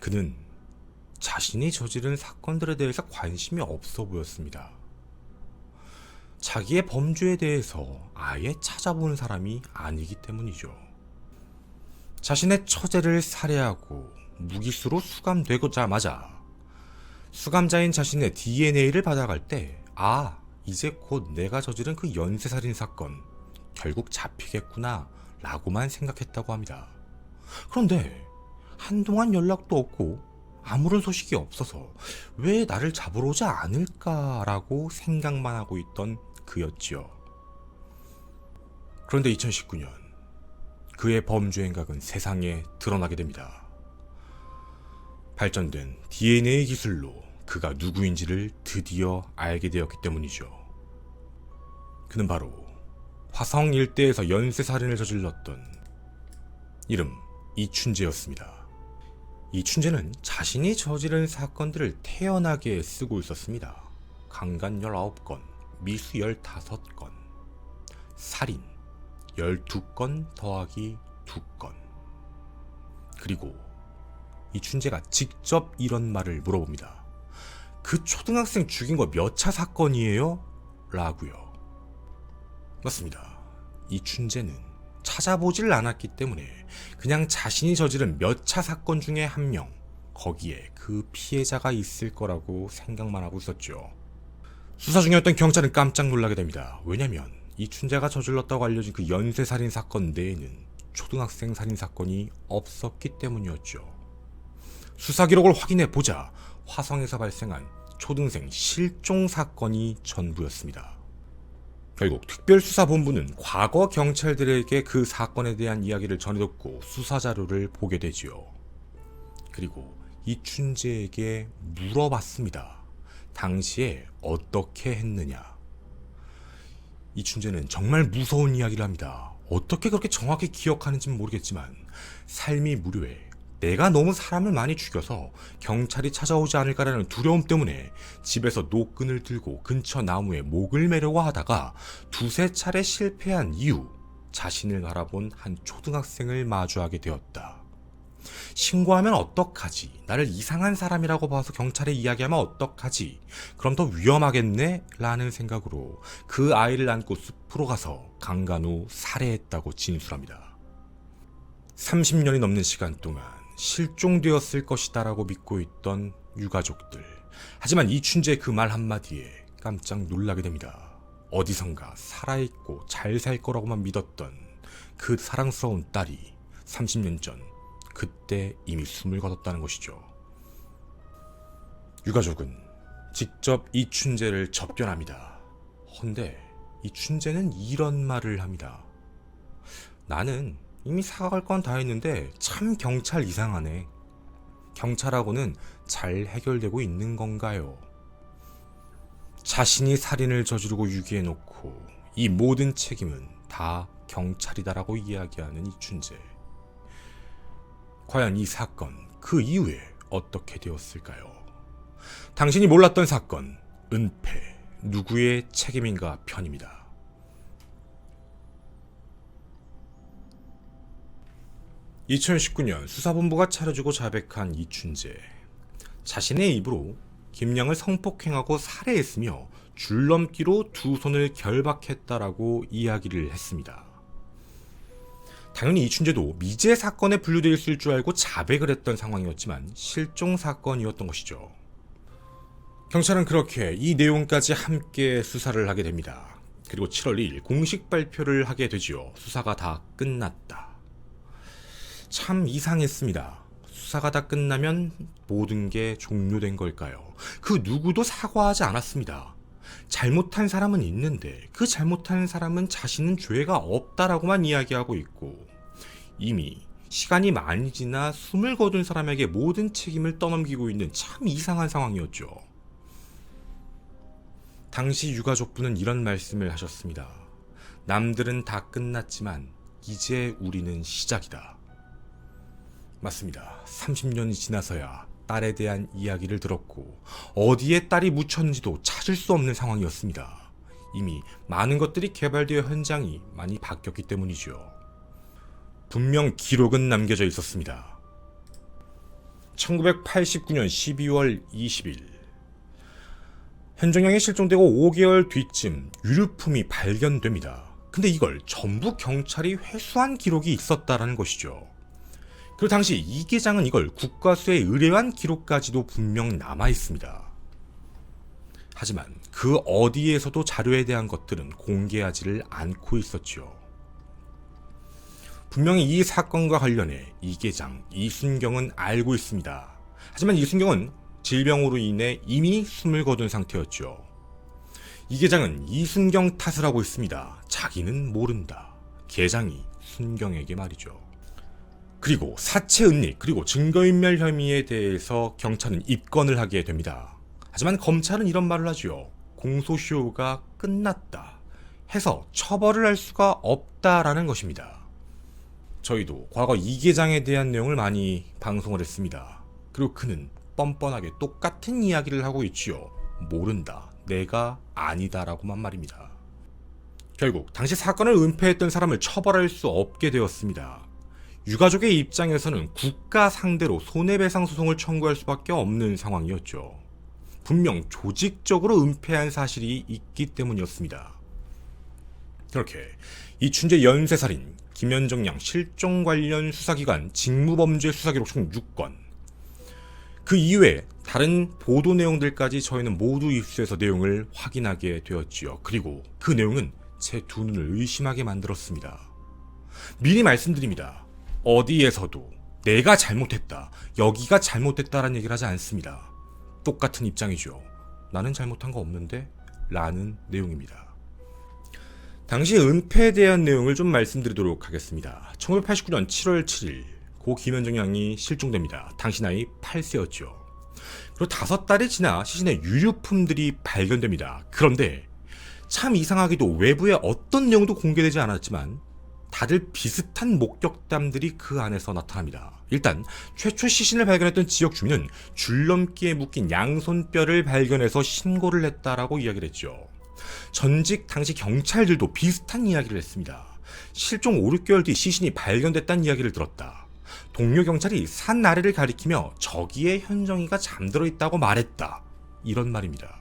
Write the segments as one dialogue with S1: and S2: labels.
S1: 그는 자신이 저지른 사건들에 대해서 관심이 없어 보였습니다. 자기의 범죄에 대해서 아예 찾아본 사람이 아니기 때문이죠. 자신의 처제를 살해하고 무기수로 수감되고자마자 수감자인 자신의 DNA를 받아갈 때 이제 곧 내가 저지른 그 연쇄살인 사건 결국 잡히겠구나 라고만 생각했다고 합니다. 그런데 한동안 연락도 없고 아무런 소식이 없어서 왜 나를 잡으러 오지 않을까라고 생각만 하고 있던 그였지요. 그런데 2019년 그의 범죄 행각은 세상에 드러나게 됩니다. 발전된 DNA 기술로 그가 누구인지를 드디어 알게 되었기 때문이죠. 그는 바로 화성 일대에서 연쇄살인을 저질렀던 이름 이춘재였습니다. 이춘재는 자신이 저지른 사건들을 태연하게 쓰고 있었습니다. 강간 19건, 미수 15건, 살인 12건 더하기 2건. 그리고 이춘재가 직접 이런 말을 물어봅니다. 그 초등학생 죽인 거 몇 차 사건이에요? 라고요. 맞습니다. 이춘재는 찾아보질 않았기 때문에 그냥 자신이 저지른 몇 차 사건 중에 한 명, 거기에 그 피해자가 있을 거라고 생각만 하고 있었죠. 수사 중이었던 경찰은 깜짝 놀라게 됩니다. 왜냐면 이춘재가 저질렀다고 알려진 그 연쇄살인 사건 내에는 초등학생 살인 사건이 없었기 때문이었죠. 수사 기록을 확인해 보자 화성에서 발생한 초등생 실종 사건이 전부였습니다. 결국 특별수사본부는 과거 경찰들에게 그 사건에 대한 이야기를 전해듣고 수사 자료를 보게 되지요. 그리고 이춘재에게 물어봤습니다. 당시에 어떻게 했느냐. 이춘재는 정말 무서운 이야기를 합니다. 어떻게 그렇게 정확히 기억하는지는 모르겠지만 삶이 무료해 내가 너무 사람을 많이 죽여서 경찰이 찾아오지 않을까라는 두려움 때문에 집에서 노끈을 들고 근처 나무에 목을 매려고 하다가 두세 차례 실패한 이후 자신을 알아본 한 초등학생을 마주하게 되었다. 신고하면 어떡하지? 나를 이상한 사람이라고 봐서 경찰에 이야기하면 어떡하지? 그럼 더 위험하겠네? 라는 생각으로 그 아이를 안고 숲으로 가서 강간 후 살해했다고 진술합니다. 30년이 넘는 시간 동안 실종되었을 것이다 라고 믿고 있던 유가족들. 하지만 이춘재의 그 말 한마디에 깜짝 놀라게 됩니다. 어디선가 살아있고 잘 살 거라고만 믿었던 그 사랑스러운 딸이 30년 전 그때 이미 숨을 거뒀다는 것이죠. 유가족은 직접 이춘재를 접견합니다. 헌데 이춘재는 이런 말을 합니다. 나는 이미 사과할 건 다 했는데 참 경찰 이상하네. 경찰하고는 잘 해결되고 있는 건가요? 자신이 살인을 저지르고 유기해놓고 이 모든 책임은 다 경찰이다라고 이야기하는 이춘재. 과연 이 사건 그 이후에 어떻게 되었을까요? 당신이 몰랐던 사건 은폐 누구의 책임인가 편입니다. (2019년) 수사본부가 차려주고 자백한 이춘재. 자신의 입으로 김양을 성폭행하고 살해했으며 줄넘기로 두 손을 결박했다라고 이야기를 했습니다. 당연히 이춘재도 미제 사건에 분류되어 있을 줄 알고 자백을 했던 상황이었지만 실종 사건이었던 것이죠. 경찰은 그렇게 이 내용까지 함께 수사를 하게 됩니다. 그리고 7월 2일 공식 발표를 하게 되지요. 수사가 다 끝났다. 참 이상했습니다. 수사가 다 끝나면 모든 게 종료된 걸까요? 그 누구도 사과하지 않았습니다. 잘못한 사람은 있는데 그 잘못한 사람은 자신은 죄가 없다라고만 이야기하고 있고 이미 시간이 많이 지나 숨을 거둔 사람에게 모든 책임을 떠넘기고 있는 참 이상한 상황이었죠. 당시 유가족부는 이런 말씀을 하셨습니다. 남들은 다 끝났지만 이제 우리는 시작이다. 맞습니다. 30년이 지나서야 딸에 대한 이야기를 들었고 어디에 딸이 묻혔는지도 찾을 수 없는 상황이었습니다. 이미 많은 것들이 개발되어 현장이 많이 바뀌었기 때문이죠. 분명 기록은 남겨져 있었습니다. 1989년 12월 20일 현정양이 실종되고 5개월 뒤쯤 유류품이 발견됩니다. 근데 이걸 전부 경찰이 회수한 기록이 있었다라는 것이죠. 그리고 당시 이 계장은 이걸 국과수에 의뢰한 기록까지도 분명 남아있습니다. 하지만 그 어디에서도 자료에 대한 것들은 공개하지를 않고 있었죠. 분명히 이 사건과 관련해 이 계장 이순경은 알고 있습니다. 하지만 이순경은 질병으로 인해 이미 숨을 거둔 상태였죠. 이 계장은 이순경 탓을 하고 있습니다. 자기는 모른다. 계장이 순경에게 말이죠. 그리고 사체 은닉 그리고 증거인멸 혐의에 대해서 경찰은 입건을 하게 됩니다. 하지만 검찰은 이런 말을 하죠. 공소시효가 끝났다 해서 처벌을 할 수가 없다라는 것입니다. 저희도 과거 이 계장에 대한 내용을 많이 방송을 했습니다. 그리고 그는 뻔뻔하게 똑같은 이야기를 하고 있지요. 모른다. 내가 아니다 라고만 말입니다. 결국 당시 사건을 은폐했던 사람을 처벌할 수 없게 되었습니다. 유가족의 입장에서는 국가 상대로 손해배상 소송을 청구할 수밖에 없는 상황이었죠. 분명 조직적으로 은폐한 사실이 있기 때문이었습니다. 그렇게 이춘재 연쇄살인, 김현정 양 실종 관련 수사기관 직무범죄 수사기록 총 6건, 그 이외에 다른 보도 내용들까지 저희는 모두 입수해서 내용을 확인하게 되었지요. 그리고 그 내용은 제 두 눈을 의심하게 만들었습니다. 미리 말씀드립니다. 어디에서도 내가 잘못했다, 여기가 잘못됐다라는 얘기를 하지 않습니다. 똑같은 입장이죠. 나는 잘못한 거 없는데? 라는 내용입니다. 당시 은폐에 대한 내용을 좀 말씀드리도록 하겠습니다. 1989년 7월 7일 고 김현정 양이 실종됩니다. 당시 나이 8세였죠. 그리고 5달이 지나 시신의 유류품들이 발견됩니다. 그런데 참 이상하게도 외부에 어떤 내용도 공개되지 않았지만 다들 비슷한 목격담들이 그 안에서 나타납니다. 일단 최초 시신을 발견했던 지역 주민은 줄넘기에 묶인 양손뼈를 발견해서 신고를 했다라고 이야기를 했죠. 전직 당시 경찰들도 비슷한 이야기를 했습니다. 실종 5, 6개월 뒤 시신이 발견됐다는 이야기를 들었다. 동료 경찰이 산 아래를 가리키며 저기에 현정이가 잠들어 있다고 말했다. 이런 말입니다.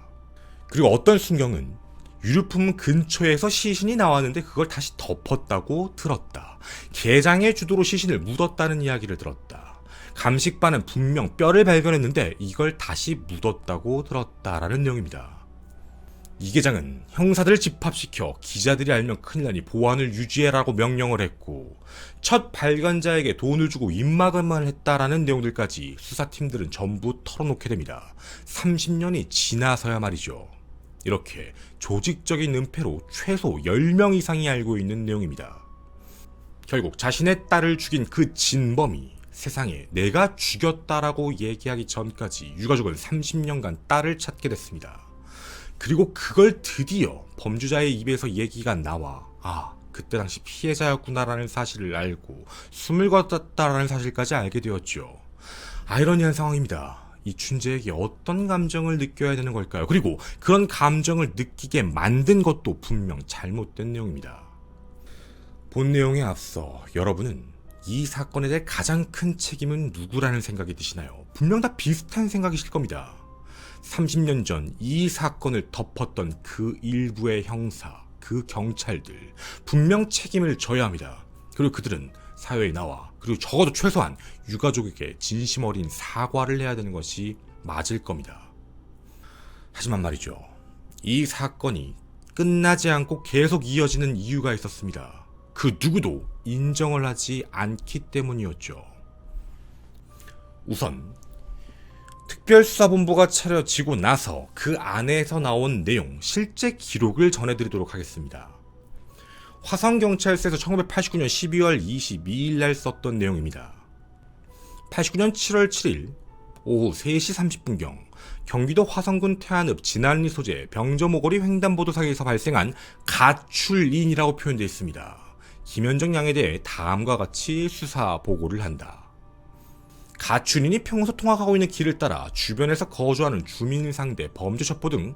S1: 그리고 어떤 순경은 유류품 근처에서 시신이 나왔는데 그걸 다시 덮었다고 들었다. 계장의 주도로 시신을 묻었다는 이야기를 들었다. 감식반은 분명 뼈를 발견했는데 이걸 다시 묻었다고 들었다라는 내용입니다. 이 계장은 형사들을 집합시켜 기자들이 알면 큰일 나니 보안을 유지해라고 명령을 했고 첫 발견자에게 돈을 주고 입막음을 했다라는 내용들까지 수사팀들은 전부 털어놓게 됩니다. 30년이 지나서야 말이죠. 이렇게 조직적인 은폐로 최소 10명 이상이 알고 있는 내용입니다. 결국 자신의 딸을 죽인 그 진범이 세상에 내가 죽였다라고 얘기하기 전까지 유가족은 30년간 딸을 찾게 됐습니다. 그리고 그걸 드디어 범죄자의 입에서 얘기가 나와 그때 당시 피해자였구나라는 사실을 알고 숨을 거뒀다라는 사실까지 알게 되었죠. 아이러니한 상황입니다. 이춘재에게 어떤 감정을 느껴야 되는 걸까요? 그리고 그런 감정을 느끼게 만든 것도 분명 잘못된 내용입니다. 본 내용에 앞서 여러분은 이 사건에 대해 가장 큰 책임은 누구라는 생각이 드시나요? 분명 다 비슷한 생각이실 겁니다. 30년 전 이 사건을 덮었던 그 일부의 형사, 그 경찰들 분명 책임을 져야 합니다. 그리고 그들은 사회에 나와 그리고 적어도 최소한 유가족에게 진심 어린 사과를 해야 되는 것이 맞을 겁니다. 하지만 말이죠. 이 사건이 끝나지 않고 계속 이어지는 이유가 있었습니다. 그 누구도 인정을 하지 않기 때문이었죠. 우선 특별수사본부가 차려지고 나서 그 안에서 나온 내용, 실제 기록을 전해드리도록 하겠습니다. 화성경찰서에서 1989년 12월 22일 날 썼던 내용입니다. 89년 7월 7일 오후 3시 30분경 경기도 화성군 태안읍 진안리 소재 병저모거리 횡단보도 사이에서 발생한 가출인이라고 표현되어 있습니다. 김현정 양에 대해 다음과 같이 수사 보고를 한다. 가출인이 평소 통학하고 있는 길을 따라 주변에서 거주하는 주민 상대 범죄 첩보 등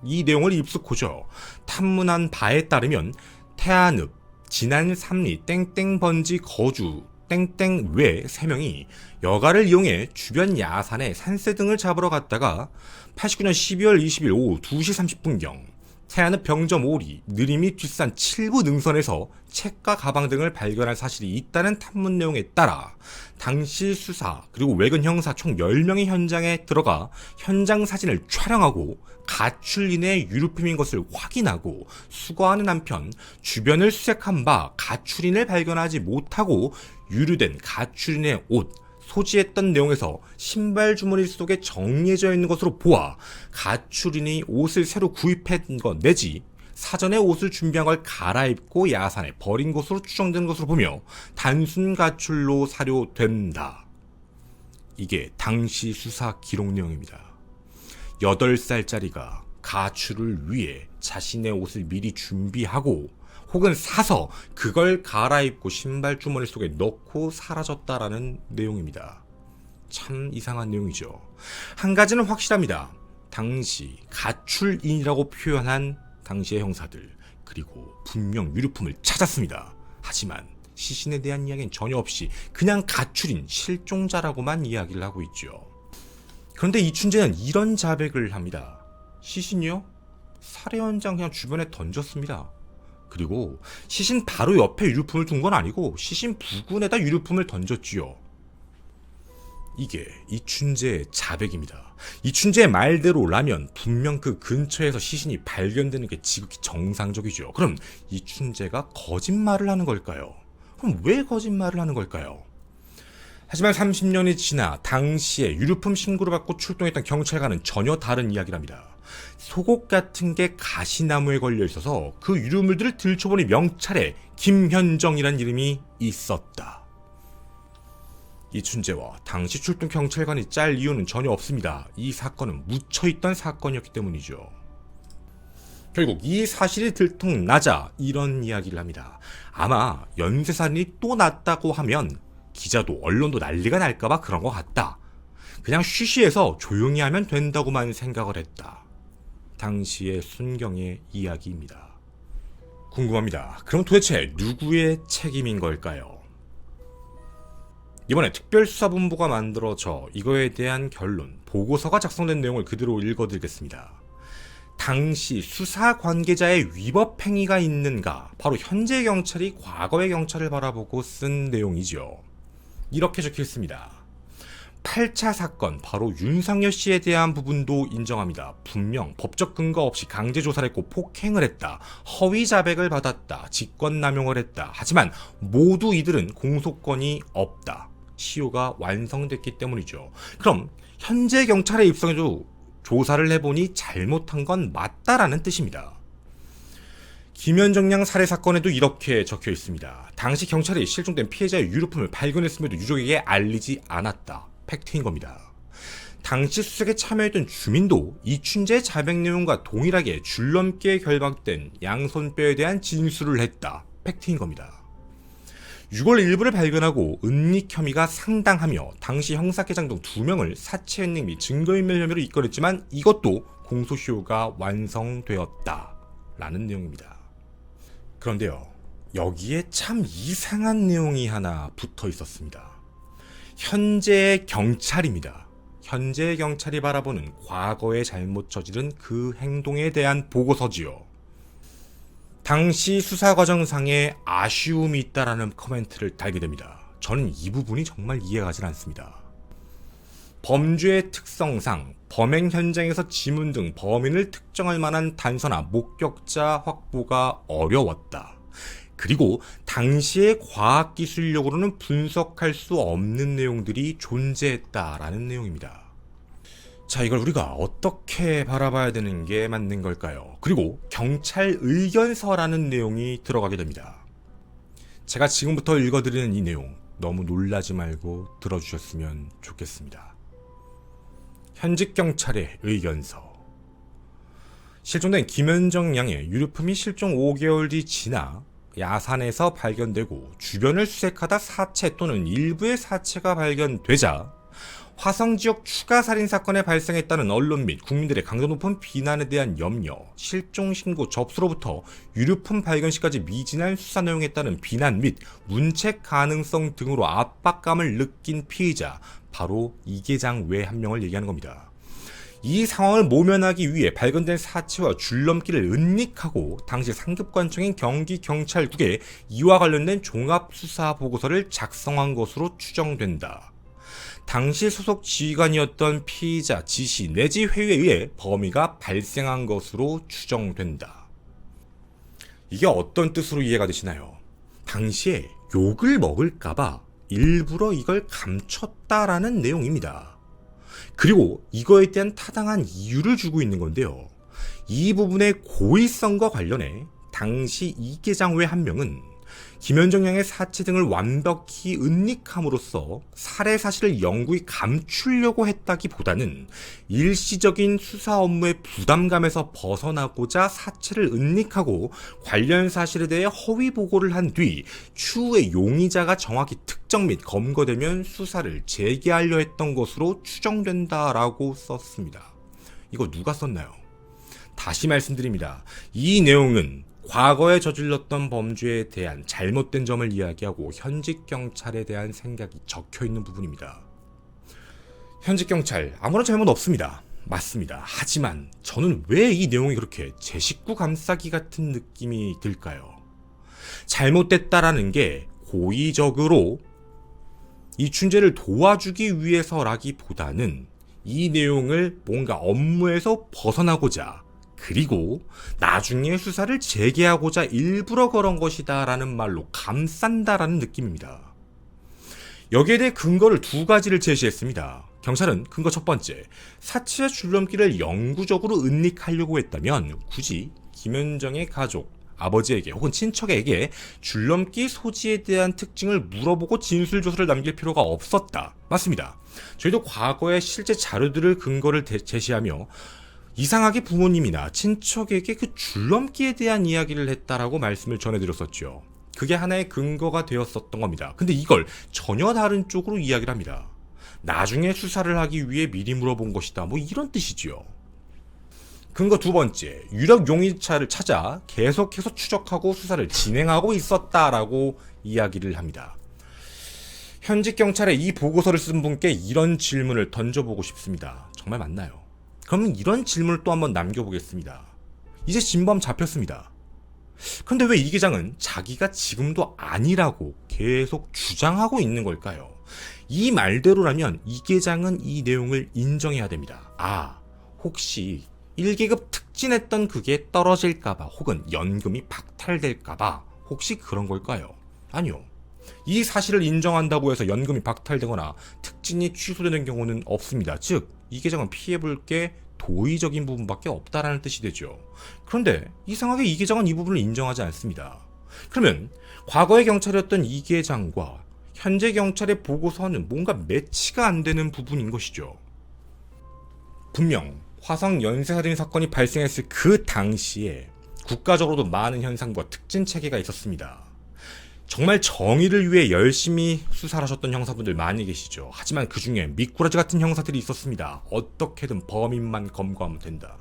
S1: 이 내용을 입수코죠. 탐문한 바에 따르면 태안읍 진안 3리 땡땡 번지 거주 땡땡 외 3명이 여가를 이용해 주변 야산에 산새 등을 잡으러 갔다가 89년 12월 20일 오후 2시 30분경 태안읍 병점 5리 느림이 뒷산 7부 능선에서 책과 가방 등을 발견한 사실이 있다는 탐문 내용에 따라 당시 수사 그리고 외근 형사 총 10명이 현장에 들어가 현장 사진을 촬영하고 가출인의 유류품인 것을 확인하고 수거하는 한편 주변을 수색한 바 가출인을 발견하지 못하고 유류된 가출인의 옷, 소지했던 내용에서 신발 주머니 속에 정리해져 있는 것으로 보아 가출인이 옷을 새로 구입한 것 내지 사전에 옷을 준비한 걸 갈아입고 야산에 버린 것으로 추정되는 것으로 보며 단순 가출로 사료된다. 이게 당시 수사 기록 내용입니다. 8살짜리가 가출을 위해 자신의 옷을 미리 준비하고 혹은 사서 그걸 갈아입고 신발 주머니 속에 넣고 사라졌다라는 내용입니다. 참 이상한 내용이죠. 한 가지는 확실합니다. 당시 가출인이라고 표현한 당시의 형사들 그리고 분명 유류품을 찾았습니다. 하지만 시신에 대한 이야기는 전혀 없이 그냥 가출인, 실종자라고만 이야기를 하고 있죠. 그런데 이춘재는 이런 자백을 합니다. 시신이요? 살해 현장 그냥 주변에 던졌습니다. 그리고 시신 바로 옆에 유류품을 둔 건 아니고 시신 부근에다 유류품을 던졌지요. 이게 이춘재의 자백입니다. 이춘재의 말대로라면 분명 그 근처에서 시신이 발견되는 게 지극히 정상적이죠. 그럼 이춘재가 거짓말을 하는 걸까요? 그럼 왜 거짓말을 하는 걸까요? 하지만 30년이 지나 당시에 유류품 신고를 받고 출동했던 경찰과는 전혀 다른 이야기랍니다. 속옷 같은 게 가시나무에 걸려 있어서 그 유류물들을 들춰보니 명찰에 김현정이란 이름이 있었다. 이춘재와 당시 출동 경찰관이 짤 이유는 전혀 없습니다. 이 사건은 묻혀있던 사건이었기 때문이죠. 결국 이 사실이 들통나자 이런 이야기를 합니다. 아마 연쇄살인이 또 났다고 하면 기자도 언론도 난리가 날까봐 그런 것 같다. 그냥 쉬쉬해서 조용히 하면 된다고만 생각을 했다. 당시의 순경의 이야기입니다. 궁금합니다. 그럼 도대체 누구의 책임인 걸까요? 이번에 특별수사본부가 만들어져 이거에 대한 결론, 보고서가 작성된 내용을 그대로 읽어드리겠습니다. 당시 수사 관계자의 위법 행위가 있는가? 바로 현재 경찰이 과거의 경찰을 바라보고 쓴 내용이죠. 이렇게 적혀 있습니다. 8차 사건, 바로 윤상열 씨에 대한 부분도 인정합니다. 분명 법적 근거 없이 강제조사를 했고 폭행을 했다. 허위 자백을 받았다. 직권남용을 했다. 하지만 모두 이들은 공소권이 없다. 시효가 완성됐기 때문이죠. 그럼 현재 경찰에 입성해도 조사를 해보니 잘못한 건 맞다라는 뜻입니다. 김현정 양 살해 사건에도 이렇게 적혀 있습니다. 당시 경찰이 실종된 피해자의 유류품을 발견했음에도 유족에게 알리지 않았다. 팩트인 겁니다. 당시 수색에 참여했던 주민도 이춘재의 자백 내용과 동일하게 줄넘기에 결박된 양손뼈에 대한 진술을 했다. 팩트인 겁니다. 6월 일부를 발견하고 은닉 혐의가 상당하며 당시 형사계장 등 2명을 사체 은닉 및 증거인멸 혐의로 입건했지만 이것도 공소시효가 완성되었다. 라는 내용입니다. 그런데요, 여기에 참 이상한 내용이 하나 붙어 있었습니다. 현재의 경찰입니다. 현재의 경찰이 바라보는 과거에 잘못 저지른 그 행동에 대한 보고서지요. 당시 수사 과정상에 아쉬움이 있다라는 코멘트를 달게 됩니다. 저는 이 부분이 정말 이해가 가지 않습니다. 범죄의 특성상 범행 현장에서 지문 등 범인을 특정할 만한 단서나 목격자 확보가 어려웠다. 그리고 당시의 과학기술력으로는 분석할 수 없는 내용들이 존재했다라는 내용입니다. 자, 이걸 우리가 어떻게 바라봐야 되는 게 맞는 걸까요? 그리고 경찰 의견서라는 내용이 들어가게 됩니다. 제가 지금부터 읽어드리는 이 내용 너무 놀라지 말고 들어주셨으면 좋겠습니다. 현직 경찰의 의견서. 실종된 김현정 양의 유류품이 실종 5개월 뒤 지나 야산에서 발견되고 주변을 수색하다 사체 또는 일부의 사체가 발견되자 화성 지역 추가 살인 사건에 발생했다는 언론 및 국민들의 강도 높은 비난에 대한 염려, 실종 신고 접수로부터 유류품 발견 시까지 미진한 수사 내용에 따른 비난 및 문책 가능성 등으로 압박감을 느낀 피의자, 바로 이계장 외 한 명을 얘기하는 겁니다. 이 상황을 모면하기 위해 발견된 사체와 줄넘기를 은닉하고 당시 상급관청인 경기경찰국에 이와 관련된 종합수사보고서를 작성한 것으로 추정된다. 당시 소속 지휘관이었던 피의자 지시 내지 회유에 의해 범위가 발생한 것으로 추정된다. 이게 어떤 뜻으로 이해가 되시나요? 당시에 욕을 먹을까봐 일부러 이걸 감췄다라는 내용입니다. 그리고 이거에 대한 타당한 이유를 주고 있는 건데요. 이 부분의 고의성과 관련해 당시 이계장 외 한 명은 김현정 양의 사체 등을 완벽히 은닉함으로써 살해 사실을 영구히 감추려고 했다기보다는 일시적인 수사 업무의 부담감에서 벗어나고자 사체를 은닉하고 관련 사실에 대해 허위 보고를 한 뒤 추후에 용의자가 정확히 특정 및 검거되면 수사를 재개하려 했던 것으로 추정된다라고 썼습니다. 이거 누가 썼나요? 다시 말씀드립니다. 이 내용은 과거에 저질렀던 범죄에 대한 잘못된 점을 이야기하고 현직 경찰에 대한 생각이 적혀있는 부분입니다. 현직 경찰 아무런 잘못 없습니다. 맞습니다. 하지만 저는 왜 이 내용이 그렇게 제 식구 감싸기 같은 느낌이 들까요? 잘못됐다라는 게 고의적으로 이춘재를 도와주기 위해서라기보다는 이 내용을 뭔가 업무에서 벗어나고자, 그리고 나중에 수사를 재개하고자 일부러 그런 것이다 라는 말로 감싼다라는 느낌입니다. 여기에 대해 근거를 두 가지를 제시했습니다. 경찰은 근거 첫 번째, 사체의 줄넘기를 영구적으로 은닉하려고 했다면 굳이 김현정의 가족, 아버지에게 혹은 친척에게 줄넘기 소지에 대한 특징을 물어보고 진술조서를 남길 필요가 없었다. 맞습니다. 저희도 과거의 실제 자료들을 근거를 제시하며 이상하게 부모님이나 친척에게 그 줄넘기에 대한 이야기를 했다라고 말씀을 전해드렸었죠. 그게 하나의 근거가 되었었던 겁니다. 근데 이걸 전혀 다른 쪽으로 이야기를 합니다. 나중에 수사를 하기 위해 미리 물어본 것이다. 뭐 이런 뜻이지요. 근거 두 번째, 유력 용의자를 찾아 계속해서 추적하고 수사를 진행하고 있었다라고 이야기를 합니다. 현직 경찰의 이 보고서를 쓴 분께 이런 질문을 던져보고 싶습니다. 정말 맞나요? 그러면 이런 질문을 또 한번 남겨보겠습니다. 이제 진범 잡혔습니다. 그런데 왜 이 계장은 자기가 지금도 아니라고 계속 주장하고 있는 걸까요? 이 말대로라면 이 계장은 이 내용을 인정해야 됩니다. 아, 혹시 1계급 특진했던 그게 떨어질까봐 혹은 연금이 박탈될까봐 혹시 그런 걸까요? 아니요. 이 사실을 인정한다고 해서 연금이 박탈되거나 특진이 취소되는 경우는 없습니다. 즉, 이 계장은 피해볼 게 도의적인 부분밖에 없다라는 뜻이 되죠. 그런데 이상하게 이 계장은 이 부분을 인정하지 않습니다. 그러면 과거의 경찰이었던 이 계장과 현재 경찰의 보고서는 뭔가 매치가 안 되는 부분인 것이죠. 분명 화성 연쇄살인 사건이 발생했을 그 당시에 국가적으로도 많은 현상과 특진 체계가 있었습니다. 정말 정의를 위해 열심히 수사를 하셨던 형사분들 많이 계시죠. 하지만 그 중에 미꾸라지 같은 형사들이 있었습니다. 어떻게든 범인만 검거하면 된다.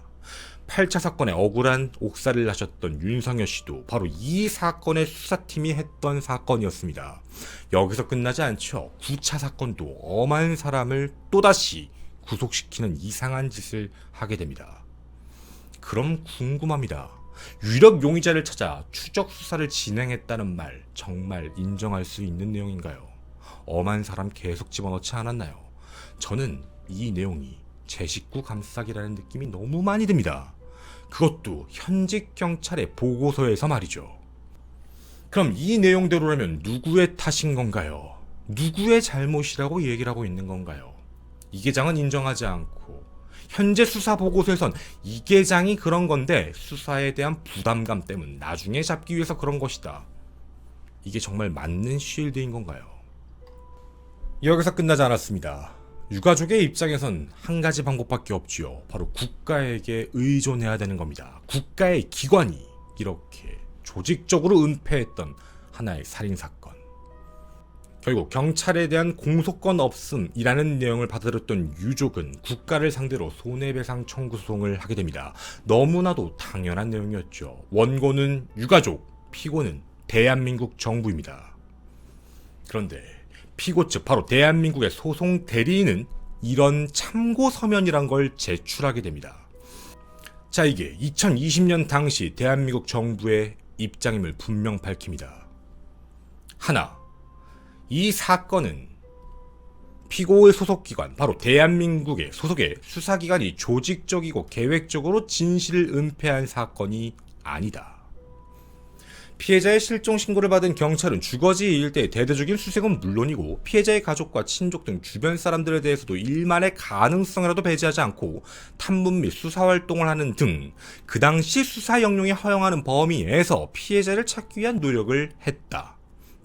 S1: 8차 사건에 억울한 옥살이를 하셨던 윤성여 씨도 바로 이 사건의 수사팀이 했던 사건이었습니다. 여기서 끝나지 않죠. 9차 사건도 엄한 사람을 또다시 구속시키는 이상한 짓을 하게 됩니다. 그럼 궁금합니다. 유력 용의자를 찾아 추적 수사를 진행했다는 말 정말 인정할 수 있는 내용인가요? 엄한 사람 계속 집어넣지 않았나요? 저는 이 내용이 제 식구 감싸기라는 느낌이 너무 많이 듭니다. 그것도 현직 경찰의 보고서에서 말이죠. 그럼 이 내용대로라면 누구의 탓인 건가요? 누구의 잘못이라고 얘기를 하고 있는 건가요? 이 계장은 인정하지 않고 현재 수사 보고서에선 이 계장이 그런 건데 수사에 대한 부담감 때문 나중에 잡기 위해서 그런 것이다. 이게 정말 맞는 쉴드인 건가요? 여기서 끝나지 않았습니다. 유가족의 입장에선 한 가지 방법밖에 없지요. 바로 국가에게 의존해야 되는 겁니다. 국가의 기관이 이렇게 조직적으로 은폐했던 하나의 살인사건. 결국 경찰에 대한 공소권 없음이라는 내용을 받아들였던 유족은 국가를 상대로 손해배상 청구 소송을 하게 됩니다. 너무나도 당연한 내용이었죠. 원고는 유가족, 피고는 대한민국 정부입니다. 그런데 피고 측, 바로 대한민국의 소송 대리인은 이런 참고 서면이란 걸 제출하게 됩니다. 자, 이게 2020년 당시 대한민국 정부의 입장임을 분명 밝힙니다. 하나, 이 사건은 피고의 소속기관, 바로 대한민국의 소속의 수사기관이 조직적이고 계획적으로 진실을 은폐한 사건이 아니다. 피해자의 실종 신고를 받은 경찰은 주거지 일대의 대대적인 수색은 물론이고 피해자의 가족과 친족 등 주변 사람들에 대해서도 일만의 가능성이라도 배제하지 않고 탐문 및 수사활동을 하는 등 그 당시 수사 영역이 허용하는 범위에서 피해자를 찾기 위한 노력을 했다.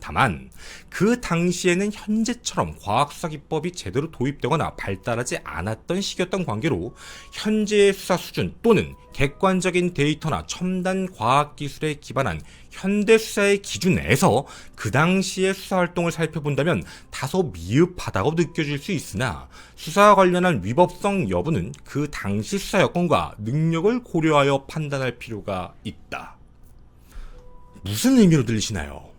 S1: 다만 그 당시에는 현재처럼 과학수사기법이 제대로 도입되거나 발달하지 않았던 시기였던 관계로 현재의 수사 수준 또는 객관적인 데이터나 첨단 과학기술에 기반한 현대수사의 기준에서 그 당시의 수사활동을 살펴본다면 다소 미흡하다고 느껴질 수 있으나 수사와 관련한 위법성 여부는 그 당시 수사 여건과 능력을 고려하여 판단할 필요가 있다. 무슨 의미로 들리시나요?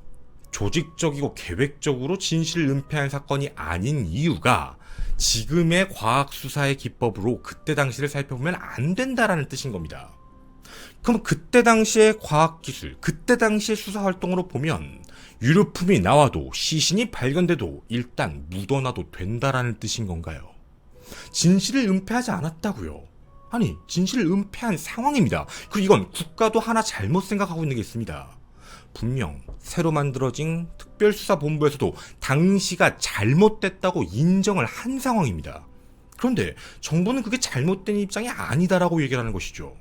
S1: 조직적이고 계획적으로 진실을 은폐한 사건이 아닌 이유가 지금의 과학수사의 기법으로 그때 당시를 살펴보면 안 된다라는 뜻인 겁니다. 그럼 그때 당시의 과학기술, 그때 당시의 수사활동으로 보면 유류품이 나와도 시신이 발견돼도 일단 묻어놔도 된다라는 뜻인 건가요? 진실을 은폐하지 않았다고요. 아니, 진실을 은폐한 상황입니다. 그리고 이건 국가도 하나 잘못 생각하고 있는 게 있습니다. 분명 새로 만들어진 특별수사본부에서도 당시가 잘못됐다고 인정을 한 상황입니다. 그런데 정부는 그게 잘못된 입장이 아니다라고 얘기를 하는 것이죠.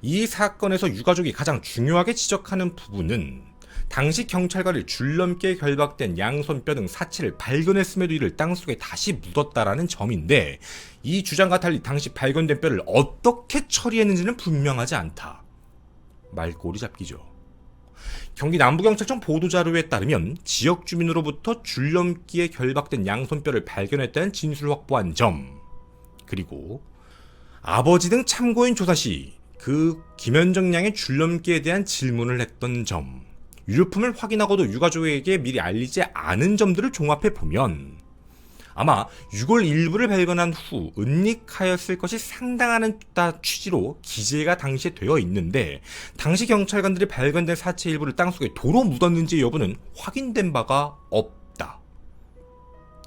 S1: 이 사건에서 유가족이 가장 중요하게 지적하는 부분은 당시 경찰관이 줄넘기에 결박된 양손뼈 등 사체를 발견했음에도 이를 땅속에 다시 묻었다라는 점인데, 이 주장과 달리 당시 발견된 뼈를 어떻게 처리했는지는 분명하지 않다. 말꼬리 잡기죠. 경기 남부경찰청 보도자료에 따르면 지역 주민으로부터 줄넘기에 결박된 양손뼈를 발견했다는 진술을 확보한 점, 그리고 아버지 등 참고인 조사 시 그 김현정 양의 줄넘기에 대한 질문을 했던 점, 유류품을 확인하고도 유가족에게 미리 알리지 않은 점들을 종합해 보면 아마 유골 일부를 발견한 후 은닉하였을 것이 상당하는 취지로 기재가 당시에 되어 있는데, 당시 경찰관들이 발견된 사체 일부를 땅속에 도로 묻었는지 여부는 확인된 바가 없다.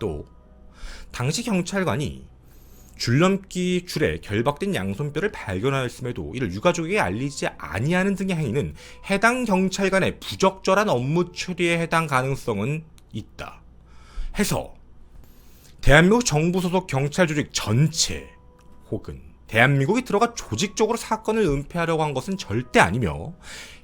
S1: 또 당시 경찰관이 줄넘기 줄에 결박된 양손뼈를 발견하였음에도 이를 유가족에게 알리지 아니하는 등의 행위는 해당 경찰관의 부적절한 업무 처리에 해당 가능성은 있다 해서 대한민국 정부 소속 경찰 조직 전체 혹은 대한민국이 들어가 조직적으로 사건을 은폐하려고 한 것은 절대 아니며,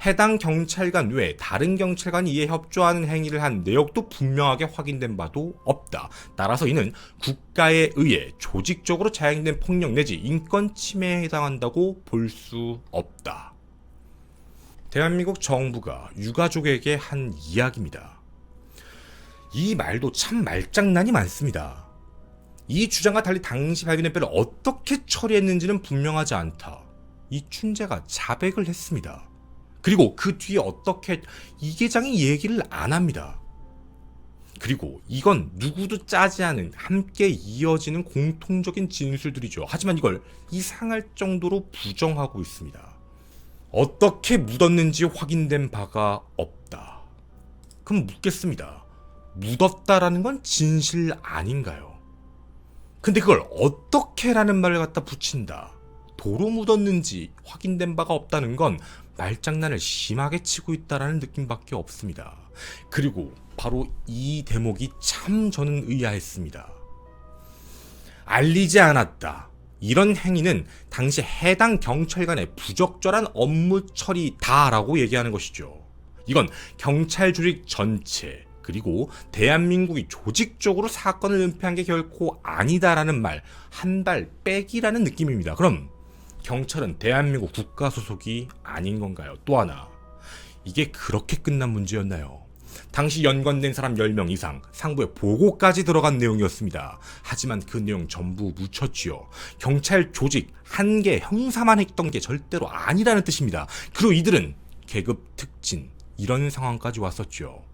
S1: 해당 경찰관 외에 다른 경찰관이 이에 협조하는 행위를 한 내역도 분명하게 확인된 바도 없다. 따라서 이는 국가에 의해 조직적으로 자행된 폭력 내지 인권 침해에 해당한다고 볼 수 없다. 대한민국 정부가 유가족에게 한 이야기입니다. 이 말도 참 말장난이 많습니다. 이 주장과 달리 당시 발견된 뼈를 어떻게 처리했는지는 분명하지 않다. 이 춘재가 자백을 했습니다. 그리고 그 뒤에 어떻게 이 계장이 얘기를 안 합니다. 그리고 이건 누구도 짜지 않은 함께 이어지는 공통적인 진술들이죠. 하지만 이걸 이상할 정도로 부정하고 있습니다. 어떻게 묻었는지 확인된 바가 없다. 그럼 묻겠습니다. 묻었다라는 건 진실 아닌가요? 근데 그걸 어떻게라는 말을 갖다 붙인다. 도로 묻었는지 확인된 바가 없다는 건 말장난을 심하게 치고 있다라는 느낌밖에 없습니다. 그리고 바로 이 대목이 참 저는 의아했습니다. 알리지 않았다. 이런 행위는 당시 해당 경찰관의 부적절한 업무 처리다라고 얘기하는 것이죠. 이건 경찰 조직 전체, 그리고 대한민국이 조직적으로 사건을 은폐한 게 결코 아니다라는 말 한 발 빼기라는 느낌입니다. 그럼 경찰은 대한민국 국가 소속이 아닌 건가요? 또 하나, 이게 그렇게 끝난 문제였나요? 당시 연관된 사람 10명 이상 상부에 보고까지 들어간 내용이었습니다. 하지만 그 내용 전부 묻혔지요. 경찰 조직 한 개 형사만 했던 게 절대로 아니라는 뜻입니다. 그리고 이들은 계급 특진 이런 상황까지 왔었죠.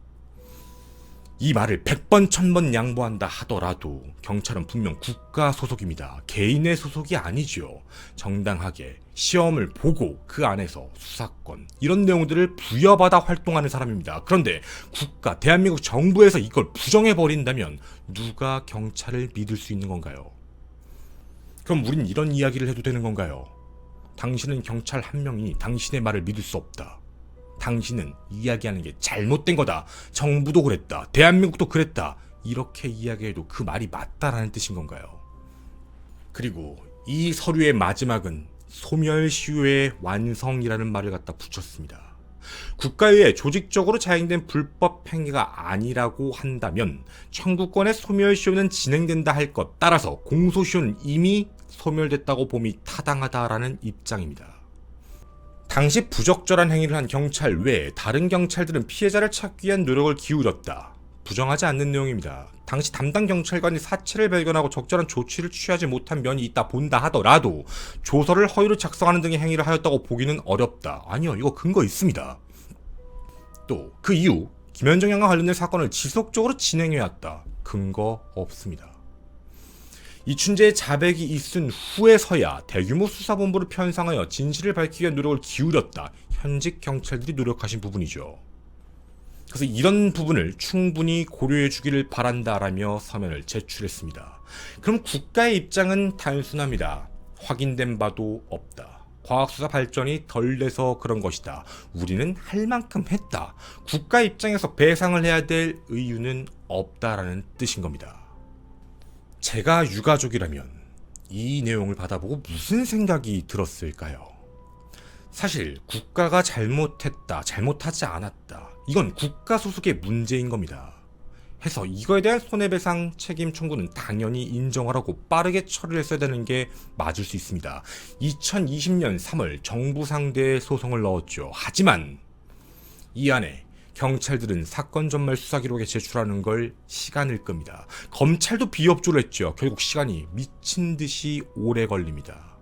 S1: 이 말을 100번 1000번 양보한다 하더라도 경찰은 분명 국가 소속입니다. 개인의 소속이 아니죠. 정당하게 시험을 보고 그 안에서 수사권 이런 내용들을 부여받아 활동하는 사람입니다. 그런데 국가 대한민국 정부에서 이걸 부정해버린다면 누가 경찰을 믿을 수 있는 건가요? 그럼 우린 이런 이야기를 해도 되는 건가요? 당신은 경찰 한 명이니 당신의 말을 믿을 수 없다. 당신은 이야기하는 게 잘못된 거다. 정부도 그랬다. 대한민국도 그랬다. 이렇게 이야기해도 그 말이 맞다라는 뜻인 건가요? 그리고 이 서류의 마지막은 소멸시효의 완성이라는 말을 갖다 붙였습니다. 국가에 조직적으로 자행된 불법 행위가 아니라고 한다면 청구권의 소멸시효는 진행된다 할 것 따라서 공소시효는 이미 소멸됐다고 봄이 타당하다라는 입장입니다. 당시 부적절한 행위를 한 경찰 외에 다른 경찰들은 피해자를 찾기 위한 노력을 기울였다. 부정하지 않는 내용입니다. 당시 담당 경찰관이 사체를 발견하고 적절한 조치를 취하지 못한 면이 있다 본다 하더라도 조서를 허위로 작성하는 등의 행위를 하였다고 보기는 어렵다. 아니요, 이거 근거 있습니다. 또 그 이후 김현정 양과 관련된 사건을 지속적으로 진행해왔다. 근거 없습니다. 이춘재의 자백이 있은 후에서야 대규모 수사본부를 편성하여 진실을 밝히기 위한 노력을 기울였다. 현직 경찰들이 노력하신 부분이죠. 그래서 이런 부분을 충분히 고려해 주기를 바란다라며 서면을 제출했습니다. 그럼 국가의 입장은 단순합니다. 확인된 바도 없다. 과학수사 발전이 덜 돼서 그런 것이다. 우리는 할 만큼 했다. 국가 입장에서 배상을 해야 될 의유는 없다라는 뜻인 겁니다. 제가 유가족이라면 이 내용을 받아보고 무슨 생각이 들었을까요? 사실 국가가 잘못했다, 잘못하지 않았다. 이건 국가 소속의 문제인 겁니다. 해서 이거에 대한 손해배상 책임 청구는 당연히 인정하라고 빠르게 처리를 했어야 되는 게 맞을 수 있습니다. 2020년 3월 정부 상대에 소송을 넣었죠. 하지만 이 안에 경찰들은 사건 전말 수사 기록에 제출하는 걸 시간을 끕니다. 검찰도 비협조를 했죠. 결국 시간이 미친 듯이 오래 걸립니다.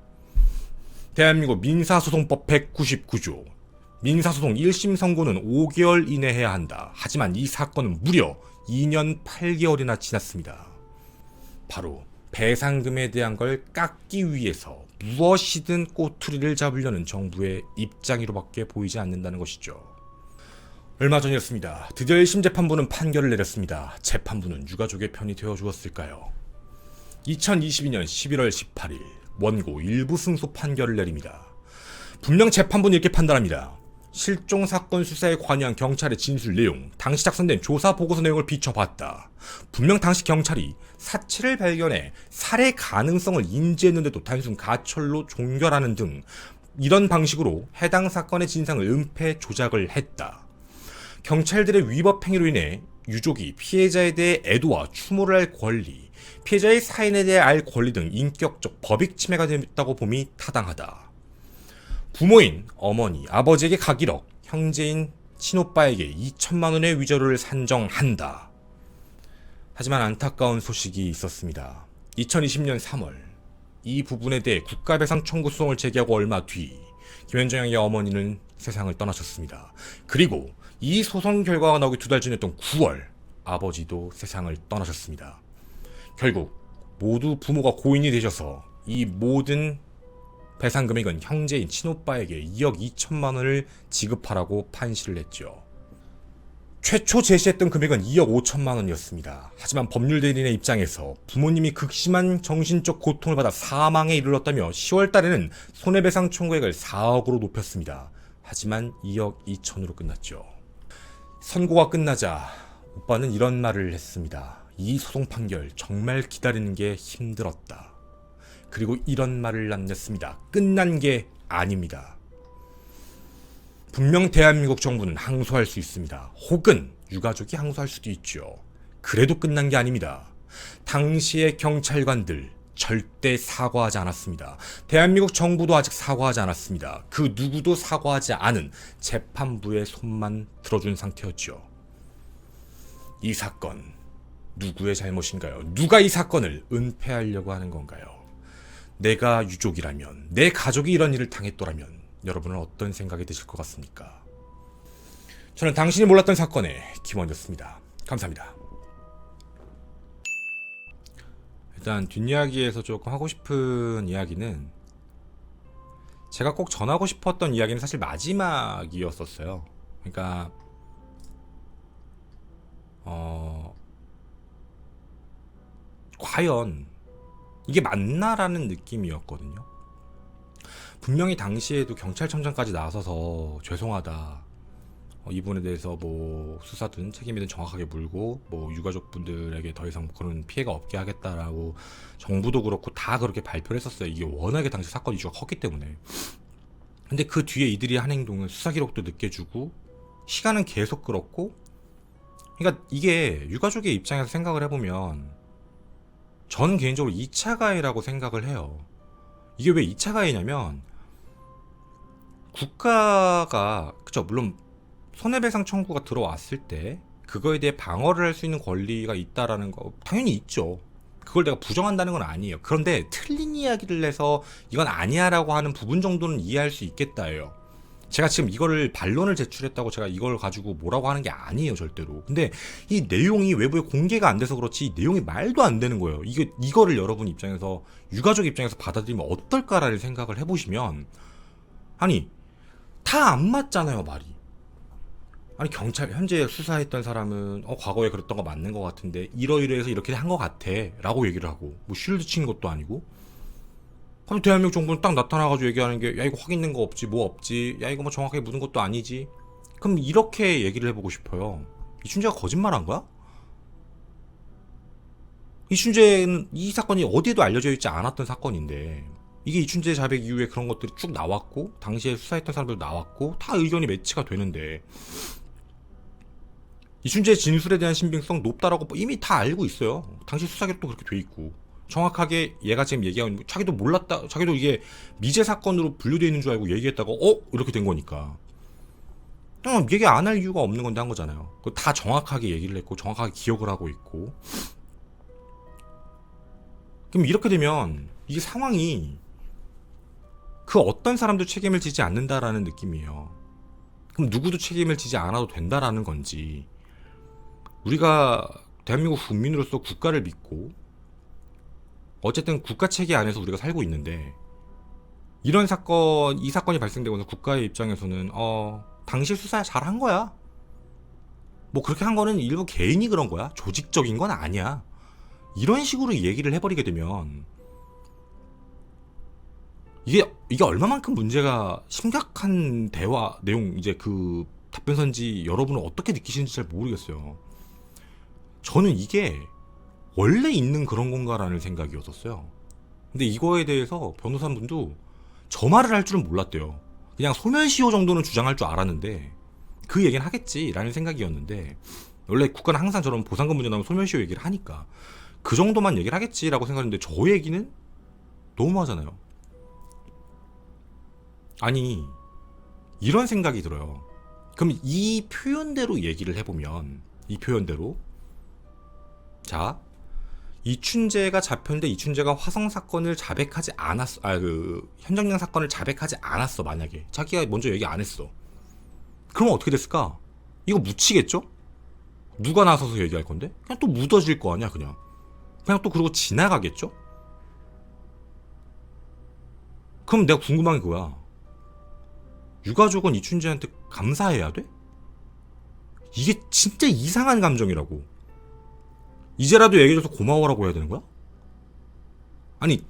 S1: 대한민국 민사소송법 199조. 민사소송 1심 선고는 5개월 이내 해야 한다. 하지만 이 사건은 무려 2년 8개월이나 지났습니다. 바로 배상금에 대한 걸 깎기 위해서 무엇이든 꼬투리를 잡으려는 정부의 입장으로밖에 보이지 않는다는 것이죠. 얼마 전이었습니다. 드디어 1심 재판부는 판결을 내렸습니다. 재판부는 유가족의 편이 되어주었을까요? 2022년 11월 18일 원고 일부 승소 판결을 내립니다. 분명 재판부는 이렇게 판단합니다. 실종 사건 수사에 관여한 경찰의 진술 내용, 당시 작성된 조사 보고서 내용을 비춰봤다. 분명 당시 경찰이 사체를 발견해 살해 가능성을 인지했는데도 단순 가철로 종결하는 등 이런 방식으로 해당 사건의 진상을 은폐 조작을 했다. 경찰들의 위법 행위로 인해 유족이 피해자에 대해 애도와 추모를 할 권리, 피해자의 사인에 대해 알 권리 등 인격적 법익 침해가 됐다고 봄이 타당하다. 부모인 어머니, 아버지에게 각일억, 형제인 친오빠에게 2천만 원의 위자료를 산정한다. 하지만 안타까운 소식이 있었습니다. 2020년 3월 이 부분에 대해 국가배상 청구 소송을 제기하고 얼마 뒤 김현정 양의 어머니는 세상을 떠나셨습니다. 그리고 이 소송 결과가 나오기 2달 전이었던 9월 아버지도 세상을 떠나셨습니다. 결국 모두 부모가 고인이 되셔서 이 모든 배상 금액은 형제인 친오빠에게 2억 2천만 원을 지급하라고 판시를 했죠. 최초 제시했던 금액은 2억 5천만 원이었습니다. 하지만 법률 대리인의 입장에서 부모님이 극심한 정신적 고통을 받아 사망에 이르렀다며 10월 달에는 손해배상 청구액을 4억으로 높였습니다. 하지만 2억 2천으로 끝났죠. 선고가 끝나자 오빠는 이런 말을 했습니다. 이 소송 판결 정말 기다리는 게 힘들었다. 그리고 이런 말을 남겼습니다. 끝난 게 아닙니다. 분명 대한민국 정부는 항소할 수 있습니다. 혹은 유가족이 항소할 수도 있죠. 그래도 끝난 게 아닙니다. 당시의 경찰관들 절대 사과하지 않았습니다. 대한민국 정부도 아직 사과하지 않았습니다. 그 누구도 사과하지 않은 재판부의 손만 들어준 상태였죠. 이 사건 누구의 잘못인가요? 누가 이 사건을 은폐하려고 하는 건가요? 내가 유족이라면, 내 가족이 이런 일을 당했더라면 여러분은 어떤 생각이 드실 것 같습니까? 저는 당신이 몰랐던 사건의 김원이었습니다. 감사합니다. 일단 뒷이야기에서 조금 하고 싶은 이야기는, 제가 꼭 전하고 싶었던 이야기는 사실 마지막이었었어요. 그러니까 과연 이게 맞나라는 느낌이었거든요. 분명히 당시에도 경찰청장까지 나서서 죄송하다, 이분에 대해서 뭐 수사든 책임이든 정확하게 물고 뭐 유가족분들에게 더 이상 그런 피해가 없게 하겠다라고 정부도 그렇고 다 그렇게 발표를 했었어요. 이게 워낙에 당시 사건 이슈가 컸기 때문에. 근데 그 뒤에 이들이 한 행동은 수사 기록도 늦게 주고 시간은 계속 끌었고, 그러니까 이게 유가족의 입장에서 생각을 해보면 저는 개인적으로 2차 가해라고 생각을 해요. 이게 왜 2차 가해냐면, 국가가 그쵸, 물론 손해배상 청구가 들어왔을 때 그거에 대해 방어를 할 수 있는 권리가 있다라는 거 당연히 있죠. 그걸 내가 부정한다는 건 아니에요. 그런데 틀린 이야기를 해서 이건 아니야 라고 하는 부분 정도는 이해할 수 있겠다예요. 제가 지금 이거를 반론을 제출했다고 제가 이걸 가지고 뭐라고 하는 게 아니에요, 절대로. 근데 이 내용이 외부에 공개가 안 돼서 그렇지 이 내용이 말도 안 되는 거예요. 이거를 여러분 입장에서, 유가족 입장에서 받아들이면 어떨까라는 생각을 해보시면, 아니 다 안 맞잖아요, 말이. 아니 경찰 현재 수사했던 사람은 과거에 그랬던 거 맞는 것 같은데 이러이러해서 이렇게 한 것 같아 라고 얘기를 하고, 뭐 쉴드 치는 것도 아니고, 그럼 대한민국 정부는 딱 나타나가지고 얘기하는 게, 야 이거 확인된 거 없지, 뭐 없지, 야 이거 뭐 정확하게 묻은 것도 아니지. 그럼 이렇게 얘기를 해보고 싶어요. 이춘재가 거짓말한 거야? 이춘재는 이 사건이 어디에도 알려져 있지 않았던 사건인데, 이게 이춘재 자백 이후에 그런 것들이 쭉 나왔고 당시에 수사했던 사람들도 나왔고 다 의견이 매치가 되는데, 이춘재의 진술에 대한 신빙성 높다라고 이미 다 알고 있어요. 당시 수사기록도 그렇게 돼 있고, 정확하게 얘가 지금 얘기하는, 자기도 몰랐다, 자기도 이게 미제 사건으로 분류되어 있는 줄 알고 얘기했다가 이렇게 된 거니까 얘기 안 할 이유가 없는 건데 한 거잖아요. 다 정확하게 얘기를 했고 정확하게 기억을 하고 있고. 그럼 이렇게 되면 이게 상황이 그 어떤 사람도 책임을 지지 않는다라는 느낌이에요. 그럼 누구도 책임을 지지 않아도 된다라는 건지, 우리가 대한민국 국민으로서 국가를 믿고 어쨌든 국가 체계 안에서 우리가 살고 있는데, 이런 사건, 이 사건이 발생되고 나서 국가의 입장에서는 당시 수사 잘한 거야, 뭐 그렇게 한 거는 일부 개인이 그런 거야, 조직적인 건 아니야, 이런 식으로 얘기를 해버리게 되면 이게 얼마만큼 문제가 심각한 대화 내용, 이제 그 답변서인지 여러분은 어떻게 느끼시는지 잘 모르겠어요. 저는 이게 원래 있는 그런 건가라는 생각이었었어요. 근데 이거에 대해서 변호사분도 저 말을 할 줄은 몰랐대요. 그냥 소멸시효 정도는 주장할 줄 알았는데 그 얘기는 하겠지라는 생각이었는데, 원래 국가는 항상 저런 보상금 문제 나오면 소멸시효 얘기를 하니까 그 정도만 얘기를 하겠지라고 생각했는데, 저 얘기는 너무하잖아요. 아니 이런 생각이 들어요. 그럼 이 표현대로 얘기를 해보면, 이 표현대로, 자, 이춘재가 잡혔는데 이춘재가 화성 사건을 자백하지 않았어, 현정양 사건을 자백하지 않았어. 만약에 자기가 먼저 얘기 안 했어, 그러면 어떻게 됐을까? 이거 묻히겠죠? 누가 나서서 얘기할 건데? 그냥 또 묻어질 거 아니야. 그냥 또 그러고 지나가겠죠? 그럼 내가 궁금한 게 그거야. 유가족은 이춘재한테 감사해야 돼? 이게 진짜 이상한 감정이라고. 이제라도 얘기해줘서 고마워라고 해야 되는 거야? 아니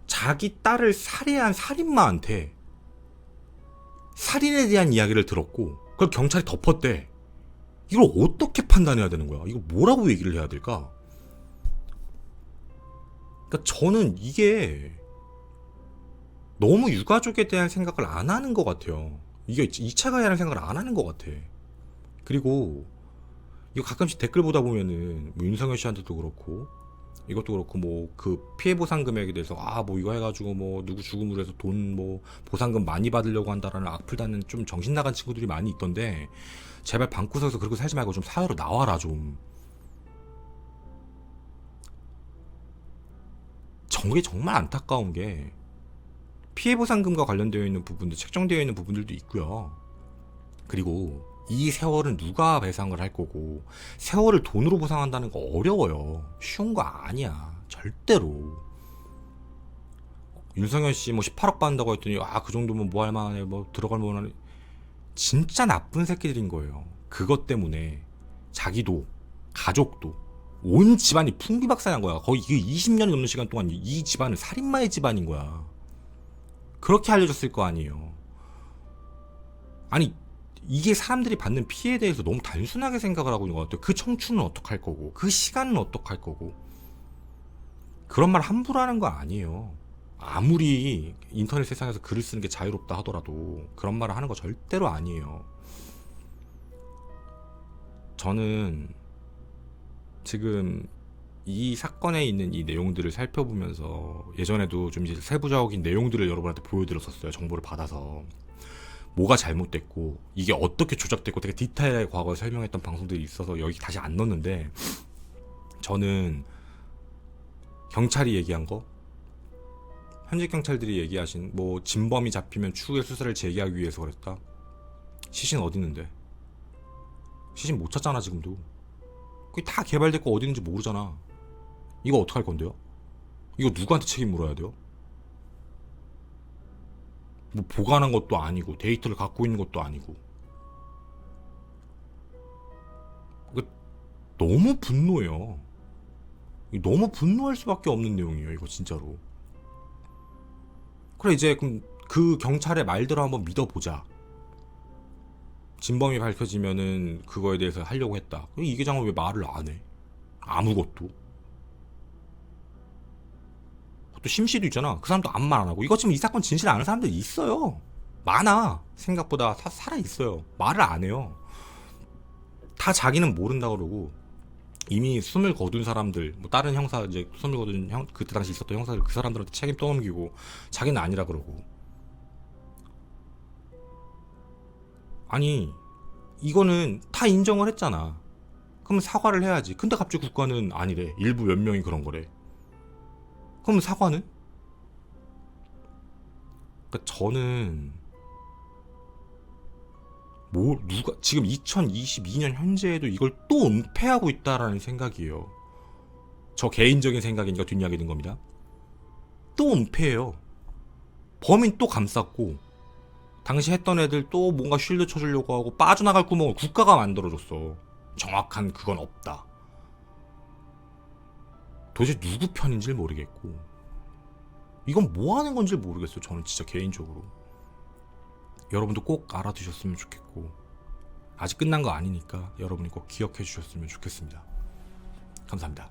S1: 자기 딸을 살해한 살인마한테 살인에 대한 이야기를 들었고 그걸 경찰이 덮었대. 이걸 어떻게 판단해야 되는 거야? 이거 뭐라고 얘기를 해야 될까? 그러니까 저는 이게 너무 유가족에 대한 생각을 안 하는 것 같아요. 이게 2차 가해라는 생각을 안 하는 것 같아. 그리고 이거 가끔씩 댓글 보다 보면은 뭐 윤석열 씨한테도 그렇고 이것도 그렇고 뭐 그 피해 보상 금액에 대해서 뭐 이거 해가지고 뭐 누구 죽음으로 해서 돈 뭐 보상금 많이 받으려고 한다라는 악플 다는 좀 정신 나간 친구들이 많이 있던데, 제발 방구석에서 그렇게 살지 말고 좀 사회로 나와라 좀. 저게 정말 안타까운 게 피해 보상금과 관련되어 있는 부분도 책정되어 있는 부분들도 있고요. 그리고 이 세월은 누가 배상을 할 거고, 세월을 돈으로 보상한다는 거 어려워요. 쉬운 거 아니야. 절대로. 윤석열 씨 뭐 18억 받는다고 했더니 그 정도면 뭐 할 만해, 뭐 들어갈 만하네. 진짜 나쁜 새끼들인 거예요. 그것 때문에 자기도 가족도 온 집안이 풍비박산한 거야. 거의 그 20년이 넘는 시간 동안 이 집안은 살인마의 집안인 거야. 그렇게 알려줬을 거 아니에요. 아니, 이게 사람들이 받는 피해에 대해서 너무 단순하게 생각을 하고 있는 것 같아요. 그 청춘은 어떡할 거고, 그 시간은 어떡할 거고. 그런 말 함부로 하는 거 아니에요. 아무리 인터넷 세상에서 글을 쓰는 게 자유롭다 하더라도 그런 말을 하는 거 절대로 아니에요. 저는 지금 이 사건에 있는 이 내용들을 살펴보면서 예전에도 좀 이제 세부적인 내용들을 여러분한테 보여드렸었어요. 정보를 받아서. 뭐가 잘못됐고 이게 어떻게 조작됐고 되게 디테일하게 과거에 설명했던 방송들이 있어서 여기 다시 안 넣었는데, 저는 경찰이 얘기한 거, 현직 경찰들이 얘기하신 뭐 진범이 잡히면 추후에 수사를 재개하기 위해서 그랬다. 시신 어디 있는데? 시신 못 찾잖아 지금도. 그게 다 개발됐고 어디 있는지 모르잖아. 이거 어떡할 건데요? 이거 누구한테 책임 물어야 돼요? 뭐 보관한 것도 아니고 데이터를 갖고 있는 것도 아니고. 너무 분노해요. 너무 분노할 수밖에 없는 내용이에요 이거 진짜로. 그래, 이제 그럼 그 경찰의 말대로 한번 믿어보자. 진범이 밝혀지면은 그거에 대해서 하려고 했다. 이 계장은 왜 말을 안 해? 아무것도. 또 심씨도 있잖아. 그 사람도 아무 말 안 하고. 이거 지금 이 사건 진실 아는 사람들 있어요. 많아. 생각보다 살아 있어요. 말을 안 해요. 다 자기는 모른다 그러고, 이미 숨을 거둔 사람들, 뭐 다른 형사, 이제 숨을 거둔 그때 당시 있었던 형사들, 그 사람들한테 책임 떠넘기고 자기는 아니라 그러고. 아니, 이거는 다 인정을 했잖아. 그럼 사과를 해야지. 근데 갑자기 국가는 아니래. 일부 몇 명이 그런 거래. 그럼 사과는? 그러니까 저는 뭐 누가 지금 2022년 현재에도 이걸 또 은폐하고 있다라는 생각이에요. 저 개인적인 생각이니까 뒷이야기 된 겁니다. 또 은폐해요. 범인 또 감쌌고, 당시 했던 애들 또 뭔가 쉴드 쳐주려고 하고, 빠져나갈 구멍을 국가가 만들어줬어. 정확한 그건 없다. 도대체 누구 편인지 모르겠고, 이건 뭐 하는 건지 모르겠어요. 저는 진짜 개인적으로. 여러분도 꼭 알아두셨으면 좋겠고, 아직 끝난 거 아니니까 여러분이 꼭 기억해 주셨으면 좋겠습니다. 감사합니다.